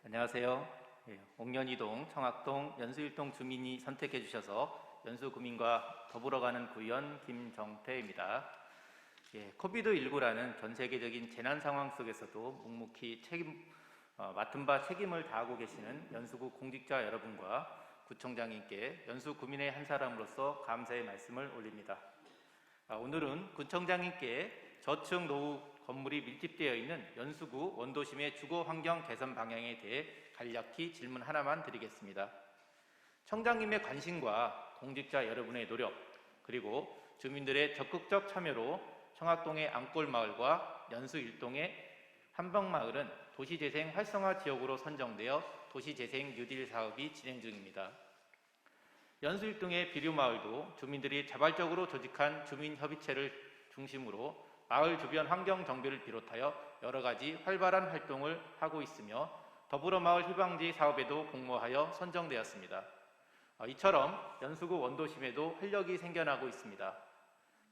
안녕하세요. 옥년이동, 청학동, 연수일동 주민이 선택해 주셔서 연수구민과 더불어 가는 구의원 김정태입니다. 코비드19라는 전 세계적인 재난 상황 속에서도 묵묵히 맡은 바 책임을 다하고 계시는 연수구 공직자 여러분과 구청장님께 연수구민의 한 사람으로서 감사의 말씀을 올립니다. 오늘은 구청장님께 저층 노후 건물이 밀집되어 있는 연수구 원도심의 주거 환경 개선 방향에 대해 간략히 질문 하나만 드리겠습니다. 청장님의 관심과 공직자 여러분의 노력, 그리고 주민들의 적극적 참여로 청학동의 앙골마을과 연수일동의 한방마을은 도시재생 활성화 지역으로 선정되어 도시재생 뉴딜 사업이 진행 중입니다. 연수일동의 비료마을도 주민들이 자발적으로 조직한 주민협의체를 중심으로 마을 주변 환경 정비를 비롯하여 여러 가지 활발한 활동을 하고 있으며 더불어 마을 휴방지 사업에도 공모하여 선정되었습니다. 이처럼 연수구 원도심에도 활력이 생겨나고 있습니다.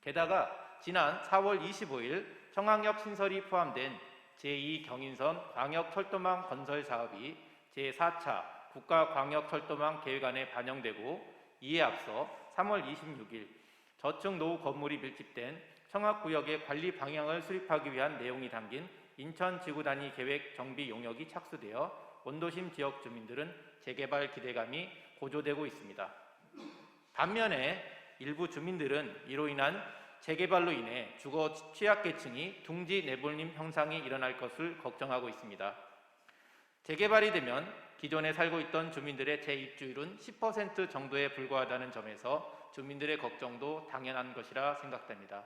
게다가 지난 4월 25일 청학역 신설이 포함된 제2경인선 광역철도망 건설 사업이 제4차 국가광역철도망 계획안에 반영되고, 이에 앞서 3월 26일 저층 노후 건물이 밀집된 청학구역의 관리 방향을 수립하기 위한 내용이 담긴 인천지구단위 계획 정비 용역이 착수되어 원도심 지역 주민들은 재개발 기대감이 고조되고 있습니다. 반면에 일부 주민들은 이로 인한 재개발로 인해 주거 취약계층이 둥지 내몰림 현상이 일어날 것을 걱정하고 있습니다. 재개발이 되면 기존에 살고 있던 주민들의 재입주율은 10% 정도에 불과하다는 점에서 주민들의 걱정도 당연한 것이라 생각됩니다.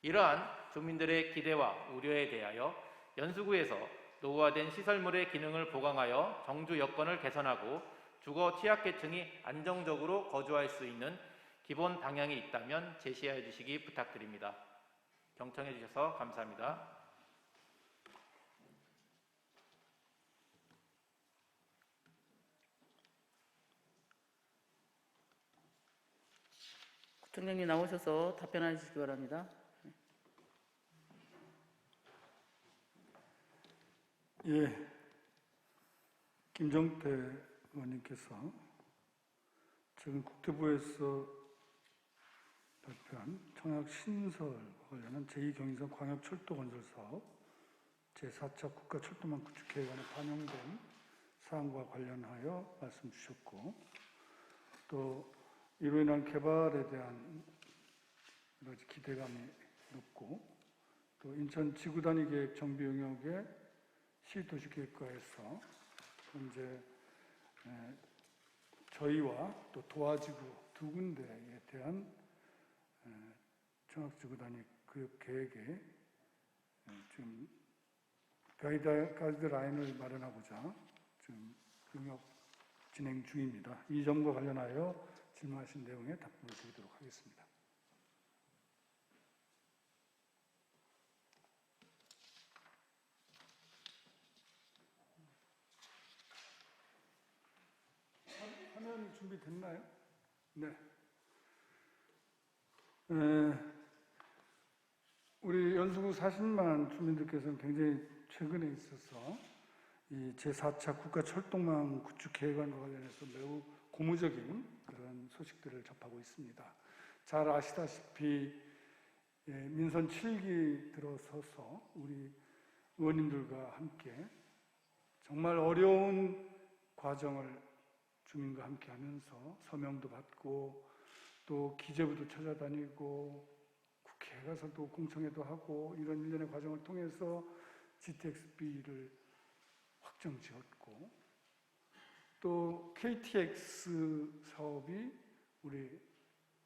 이러한 주민들의 기대와 우려에 대하여 연수구에서 노후화된 시설물의 기능을 보강하여 정주 여건을 개선하고 주거 취약계층이 안정적으로 거주할 수 있는 기본 방향이 있다면 제시해 주시기 부탁드립니다. 경청해 주셔서 감사합니다. 구청장님 나오셔서 답변해 주시기 바랍니다. 김정태 의원님께서 최근 국토부에서 발표한 청약 신설과 관련한 제2경인선 광역철도 건설 사업 제4차 국가철도망 구축 계획안에 반영된 사항과 관련하여 말씀 주셨고, 또 이로 인한 개발에 대한 여러 가지 기대감이 높고, 또 인천 지구단위 계획 정비 용역의 시도시계획과에서 현재 저희와 또 도화지구 두 군데에 대한 청학지구단위 구역 계획에 지금 가이드라인을 마련하고자 지금 용역 진행 중입니다. 이 점과 관련하여 질문하신 내용에 답변을 드리도록 하겠습니다. 화면 준비됐나요? 네. 우리 연수구 40만 주민들께서는 굉장히 최근에 있어서 이 제4차 국가철도망 구축 계획안과 관련해서 매우 고무적인 그런 소식들을 접하고 있습니다. 잘 아시다시피 민선 7기 들어서서 우리 의원님들과 함께 정말 어려운 과정을 주민과 함께 하면서 서명도 받고 또 기재부도 찾아다니고 국회에 가서도 공청회도 하고 이런 일련의 과정을 통해서 GTX-B를 확정지었고, 또 KTX 사업이 우리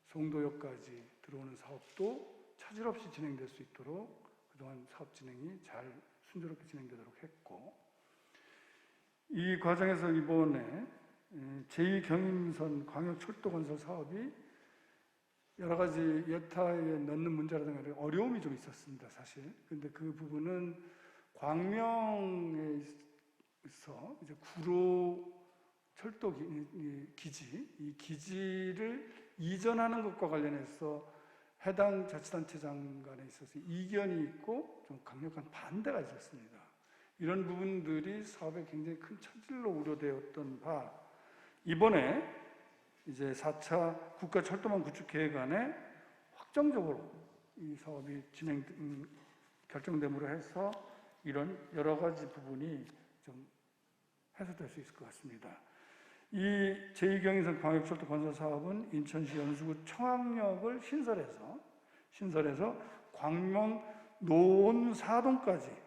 송도역까지 들어오는 사업도 차질 없이 진행될 수 있도록 그동안 사업 진행이 잘 순조롭게 진행되도록 했고, 이 과정에서 이번에 제2경인선 광역철도건설 사업이 여러 가지 여타에 넣는 문제라든가 어려움이 좀 있었습니다, 사실. 근데 그 부분은 광명에 있어 이제 구로 철도 기지, 이 기지를 이전하는 것과 관련해서 해당 자치단체장 간에 있어서 이견이 있고 좀 강력한 반대가 있었습니다. 이런 부분들이 사업에 굉장히 큰 차질로 우려되었던 바, 이번에 이제 4차 국가철도망 구축 계획안에 확정적으로 이 사업이 결정됨으로 해서 이런 여러 가지 부분이 좀 해소될 수 있을 것 같습니다. 이 제2경인선 광역철도 건설 사업은 인천시 연수구 청학역을 신설해서 광명 노원 4동까지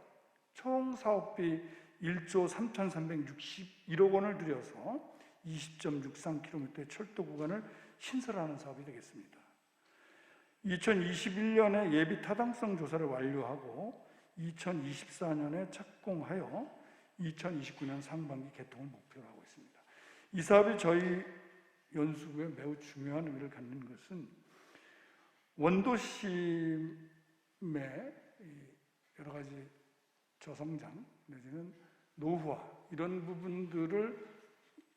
총 사업비 1조 3,361억 원을 들여서 20.63km의 철도 구간을 신설하는 사업이 되겠습니다. 2021년에 예비 타당성 조사를 완료하고 2024년에 착공하여 2029년 상반기 개통을 목표로 하고 있습니다. 이 사업이 저희 연수구에 매우 중요한 의미를 갖는 것은 원도심의 여러 가지 저성장 내지는 노후화 이런 부분들을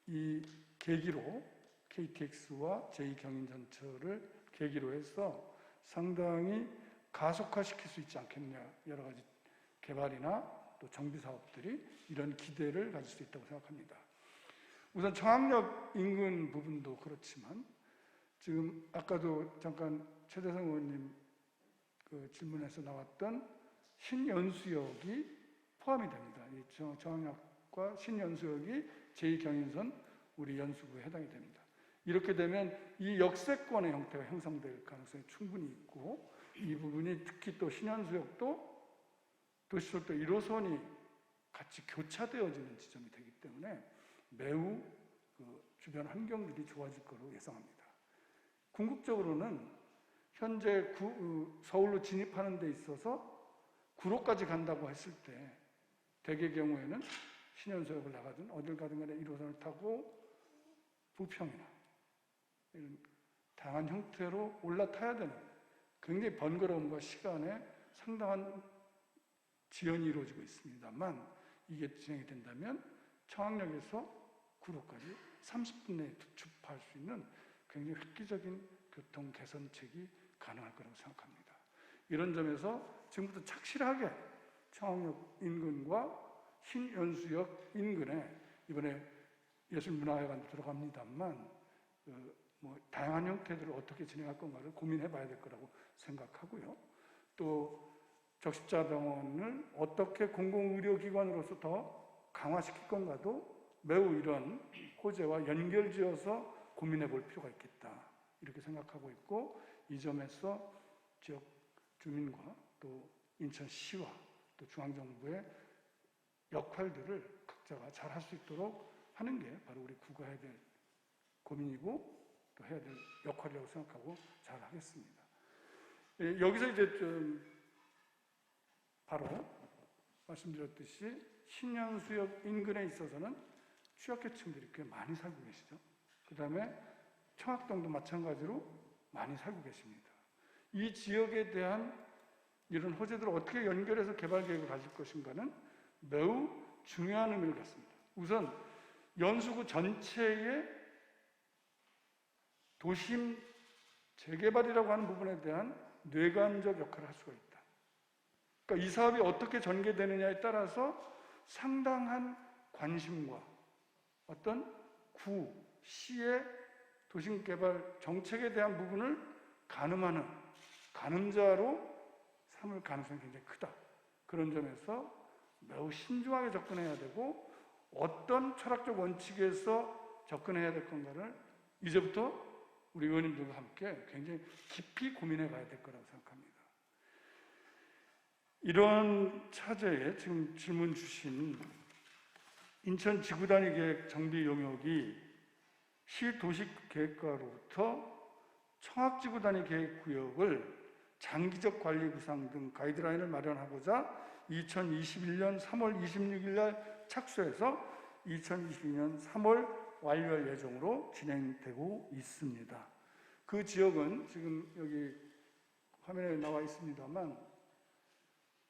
이 계기로 KTX와 제2경인전철을 계기로 해서 상당히 가속화시킬 수 있지 않겠냐, 여러 가지 개발이나 또 정비 사업들이 이런 기대를 가질 수 있다고 생각합니다. 우선 청학역 인근 부분도 그렇지만 지금 아까도 잠깐 최대성 의원님 그 질문에서 나왔던 신연수역이 포함이 됩니다. 이 청학역과 신연수역이 제2경인선 우리 연수구에 해당이 됩니다. 이렇게 되면 이 역세권의 형태가 형성될 가능성이 충분히 있고, 이 부분이 특히 또 신연수역도 도시철도 1호선이 같이 교차되어지는 지점이 되기 때문에 매우 그 주변 환경들이 좋아질 것으로 예상합니다. 궁극적으로는 현재 서울로 진입하는 데 있어서 구로까지 간다고 했을 때 대개 경우에는 신연수역을 나가든 어딜 가든 간에 1호선을 타고 부평이나 이런 다양한 형태로 올라타야 되는 굉장히 번거로움과 시간에 상당한 지연이 이루어지고 있습니다만, 이게 진행이 된다면 청학역에서 구로까지 30분 내에 투축할 수 있는 굉장히 획기적인 교통 개선책이 가능할 거라고 생각합니다. 이런 점에서 지금부터 착실하게 청학역 인근과 신연수역 인근에 이번에 예술문화회관도 들어갑니다만 다양한 형태들을 어떻게 진행할 건가를 고민해 봐야 될 거라고 생각하고요. 또 적십자병원을 어떻게 공공의료기관으로서 더 강화시킬 건가도 매우 이런 호재와 연결지어서 고민해 볼 필요가 있겠다, 이렇게 생각하고 있고, 이 점에서 지역 주민과 또 인천시와 또 중앙정부의 역할들을 각자가 잘 할 수 있도록 하는 게 바로 우리 구가 해야 될 고민이고 또 해야 될 역할이라고 생각하고 잘 하겠습니다. 여기서 이제 좀 바로 말씀드렸듯이 신연수역 인근에 있어서는 취약계층들이 꽤 많이 살고 계시죠. 그 다음에 청학동도 마찬가지로 많이 살고 계십니다. 이 지역에 대한 이런 호재들을 어떻게 연결해서 개발 계획을 가질 것인가는 매우 중요한 의미를 갖습니다. 우선 연수구 전체의 도심 재개발이라고 하는 부분에 대한 뇌관적 역할을 할 수가 있다. 그러니까 이 사업이 어떻게 전개되느냐에 따라서 상당한 관심과 어떤 구, 시의 도심개발 정책에 대한 부분을 가늠하는 가늠자로 삼을 가능성이 굉장히 크다. 그런 점에서 매우 신중하게 접근해야 되고, 어떤 철학적 원칙에서 접근해야 될 건가를 이제부터 우리 의원님들과 함께 굉장히 깊이 고민해 봐야 될 거라고 생각합니다. 이런 차제에 지금 질문 주신 인천 지구단위 계획 정비 용역이 시도시계획과로부터 청학지구단위 계획 구역을 장기적 관리 구상 등 가이드라인을 마련하고자 2021년 3월 26일 날 착수해서 2022년 3월 완료할 예정으로 진행되고 있습니다. 그 지역은 지금 여기 화면에 나와 있습니다만,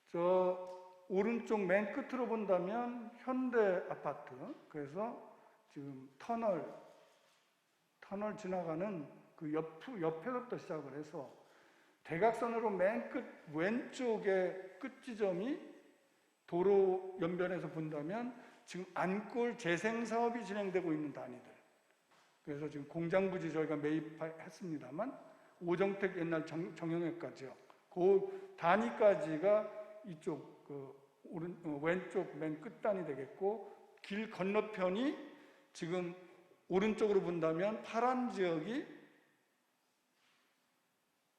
저 오른쪽 맨 끝으로 본다면 현대 아파트, 그래서 지금 터널 지나가는 그 옆에서부터 시작을 해서 대각선으로 맨 끝 왼쪽의 끝 지점이 도로 연변에서 본다면 지금 안골 재생 사업이 진행되고 있는 단위들. 그래서 지금 공장부지 저희가 매입했습니다만 오정택 옛날 정형외과죠. 그 단위까지가 이쪽 왼쪽 맨 끝단이 되겠고, 길 건너편이 지금 오른쪽으로 본다면 파란 지역이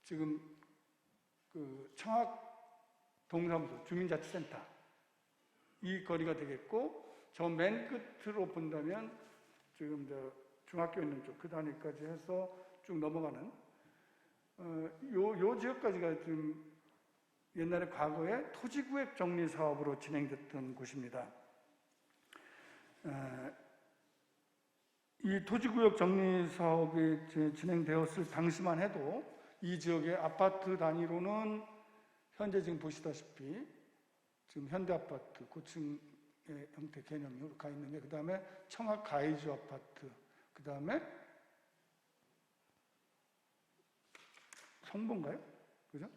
지금 청학 동사무소 주민자치센터 이 거리가 되겠고, 저 맨 끝으로 본다면 지금 중학교 있는 쪽 그 단위까지 해서 쭉 넘어가는 요 지역까지가 지금 옛날에 과거에 토지구획 정리 사업으로 진행됐던 곳입니다. 이 토지구역 정리 사업이 진행되었을 당시만 해도 이 지역의 아파트 단위로는 현재 지금 보시다시피 지금 현대아파트 고층의 형태 개념으로 가 있는데, 그 다음에 청학 가이즈 아파트, 그 다음에 성본가요? 그죠?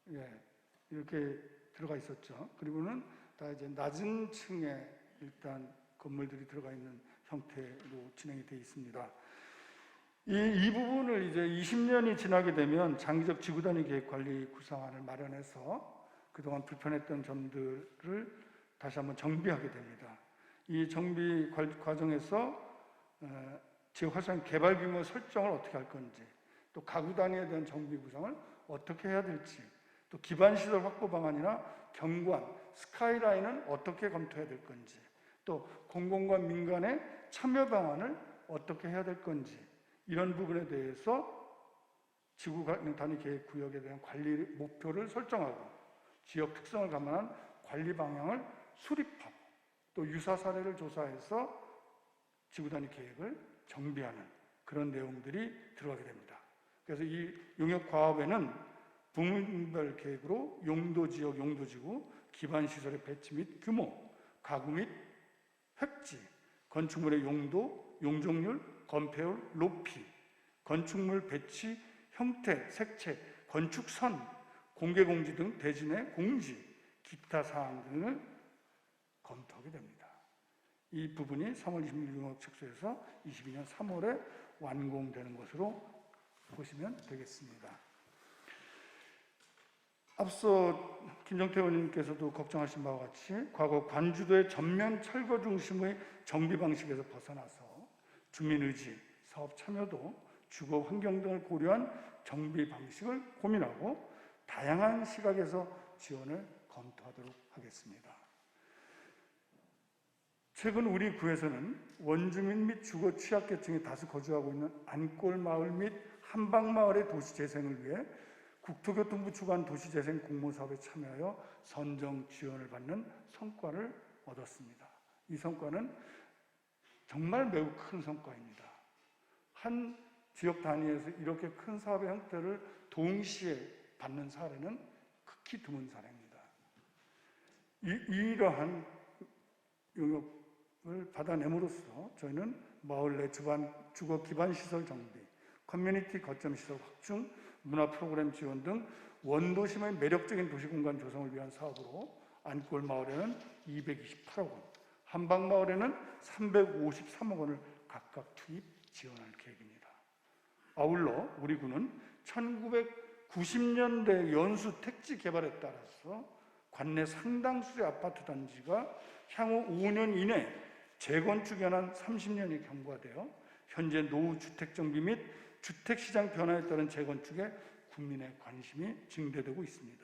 예, 이렇게 들어가 있었죠. 그리고는 다 이제 낮은 층에 일단 건물들이 들어가 있는 형태로 진행이 되어 있습니다. 이 부분을 이제 20년이 지나게 되면 장기적 지구단위 계획관리 구상안을 마련해서 그동안 불편했던 점들을 다시 한번 정비하게 됩니다. 이 정비 과정에서 지역화산 개발 규모 설정을 어떻게 할 건지, 또 가구 단위에 대한 정비 구상을 어떻게 해야 될지, 또 기반 시설 확보 방안이나 경관, 스카이라인은 어떻게 검토해야 될 건지, 또 공공과 민간의 참여 방안을 어떻게 해야 될 건지, 이런 부분에 대해서 지구 단위 계획 구역에 대한 관리 목표를 설정하고 지역 특성을 감안한 관리 방향을 수립하고, 또 유사 사례를 조사해서 지구 단위 계획을 정비하는 그런 내용들이 들어가게 됩니다. 그래서 이 용역 과업에는 부문별 계획으로 용도 지역, 용도 지구, 기반 시설의 배치 및 규모, 가구 및 획지, 건축물의 용도, 용적률, 건폐율, 높이, 건축물 배치, 형태, 색채, 건축선, 공개공지 등 대진의 공지, 기타 사항 등을 검토하게 됩니다. 이 부분이 3월 26일 용역책소에서 22년 3월에 완공되는 것으로 보시면 되겠습니다. 앞서 김정태 의원님께서도 걱정하신 바와 같이 과거 관주도의 전면 철거 중심의 정비 방식에서 벗어나서 주민의지, 사업 참여도, 주거 환경 등을 고려한 정비 방식을 고민하고 다양한 시각에서 지원을 검토하도록 하겠습니다. 최근 우리 구에서는 원주민 및 주거 취약계층이 다수 거주하고 있는 안골마을 및 한방마을의 도시재생을 위해 국토교통부 주관 도시재생 공모사업에 참여하여 선정 지원을 받는 성과를 얻었습니다. 이 성과는 정말 매우 큰 성과입니다. 한 지역 단위에서 이렇게 큰 사업의 형태를 동시에 받는 사례는 극히 드문 사례입니다. 이러한 용역을 받아냄으로써 저희는 마을 내 주거 기반 시설 정비, 커뮤니티 거점 시설 확충, 문화 프로그램 지원 등 원도심의 매력적인 도시공간 조성을 위한 사업으로 안골 마을에는 228억 원, 한방 마을에는 353억 원을 각각 투입 지원할 계획입니다. 아울러 우리 구는 1990년대 연수 택지 개발에 따라서 관내 상당수의 아파트 단지가 향후 5년 이내 재건축 연한 30년이 경과되어 현재 노후 주택 정비 및 주택시장 변화에 따른 재건축에 국민의 관심이 증대되고 있습니다.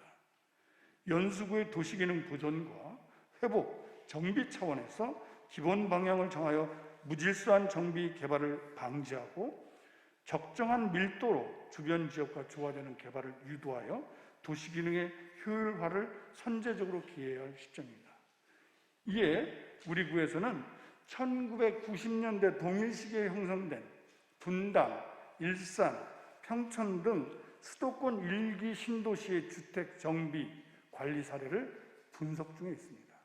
연수구의 도시기능 보존과 회복, 정비 차원에서 기본 방향을 정하여 무질서한 정비 개발을 방지하고 적정한 밀도로 주변 지역과 조화되는 개발을 유도하여 도시기능의 효율화를 선제적으로 기해야 할 시점입니다. 이에 우리 구에서는 1990년대 동일 시기에 형성된 분당, 일산, 평촌 등 수도권 1기 신도시의 주택 정비 관리 사례를 분석 중에 있습니다.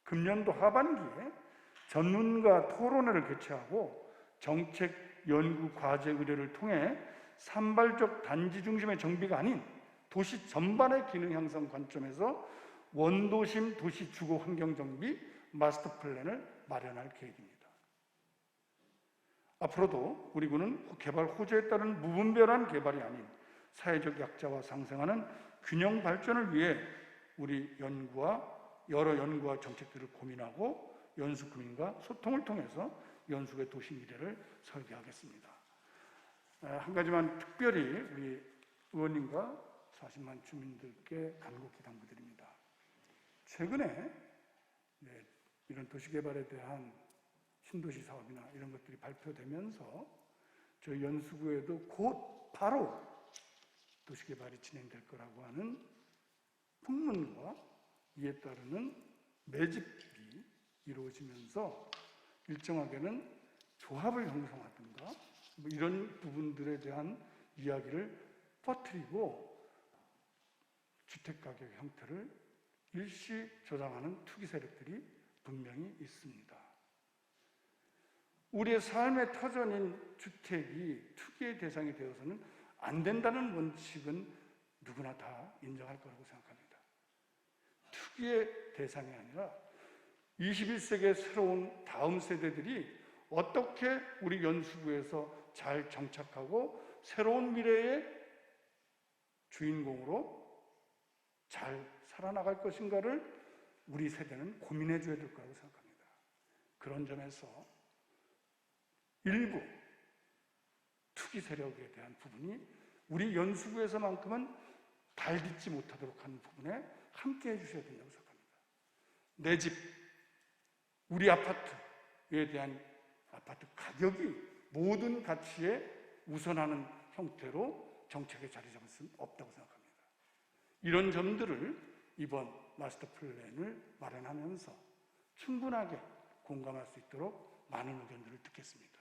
금년도 하반기에 전문가 토론회를 개최하고 정책 연구 과제 의뢰를 통해 산발적 단지 중심의 정비가 아닌 도시 전반의 기능 향상 관점에서 원도심 도시 주거 환경 정비 마스터 플랜을 마련할 계획입니다. 앞으로도 우리 군은 개발 호재에 따른 무분별한 개발이 아닌 사회적 약자와 상생하는 균형 발전을 위해 우리 여러 연구와 정책들을 고민하고 연수 구민과 소통을 통해서 연수의 도시 미래를 설계하겠습니다. 한 가지만 특별히 우리 의원님과 40만 주민들께 간곡히 당부드립니다. 최근에 이런 도시개발에 대한 신도시 사업이나 이런 것들이 발표되면서 저희 연수구에도 곧 바로 도시개발이 진행될 거라고 하는 풍문과 이에 따르는 매집이 이루어지면서 일정하게는 조합을 형성하든가 뭐 이런 부분들에 대한 이야기를 퍼뜨리고 주택가격 형태를 일시 조장하는 투기 세력들이 분명히 있습니다. 우리의 삶의 터전인 주택이 투기의 대상이 되어서는 안 된다는 원칙은 누구나 다 인정할 거라고 생각합니다. 투기의 대상이 아니라 21세기의 새로운 다음 세대들이 어떻게 우리 연수구에서 잘 정착하고 새로운 미래의 주인공으로 잘 살아나갈 것인가를 우리 세대는 고민해 줘야 될 거라고 생각합니다. 그런 점에서 일부 투기 세력에 대한 부분이 우리 연수구에서만큼은 발딛지 못하도록 하는 부분에 함께 해주셔야 된다고 생각합니다. 내 집, 우리 아파트에 대한 아파트 가격이 모든 가치에 우선하는 형태로 정책에 자리 잡을 수는 없다고 생각합니다. 이런 점들을 이번 마스터 플랜을 마련하면서 충분하게 공감할 수 있도록 많은 의견들을 듣겠습니다.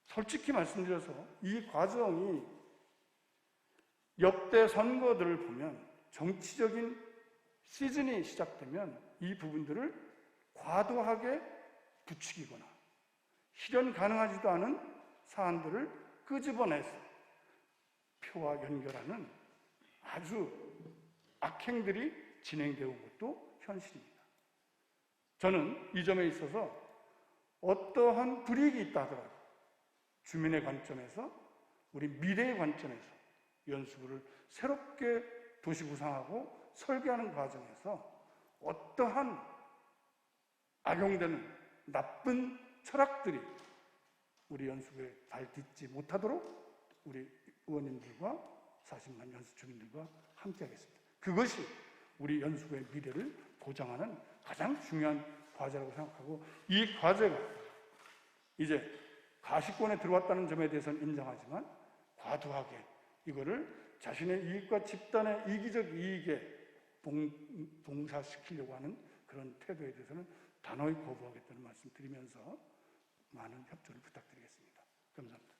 솔직히 말씀드려서 이 과정이 역대 선거들을 보면 정치적인 시즌이 시작되면 이 부분들을 과도하게 부추기거나 실현 가능하지도 않은 사안들을 끄집어내서 표와 연결하는 아주 악행들이 진행되어 온 것도 현실입니다. 저는 이 점에 있어서 어떠한 불이익이 있다 하더라도 주민의 관점에서 우리 미래의 관점에서 연수구를 새롭게 도시 구상하고 설계하는 과정에서 어떠한 악용되는 나쁜 철학들이 우리 연수구에 발딛지 못하도록 우리 의원님들과 40만 연수 주민들과 함께 하겠습니다. 그것이 우리 연수구의 미래를 보장하는 가장 중요한 과제라고 생각하고 이 과제가 이제 가시권에 들어왔다는 점에 대해서는 인정하지만 과도하게 이거를 자신의 이익과 집단의 이기적 이익에 봉사시키려고 하는 그런 태도에 대해서는 단호히 거부하겠다는 말씀 드리면서 많은 협조를 부탁드리겠습니다. 감사합니다.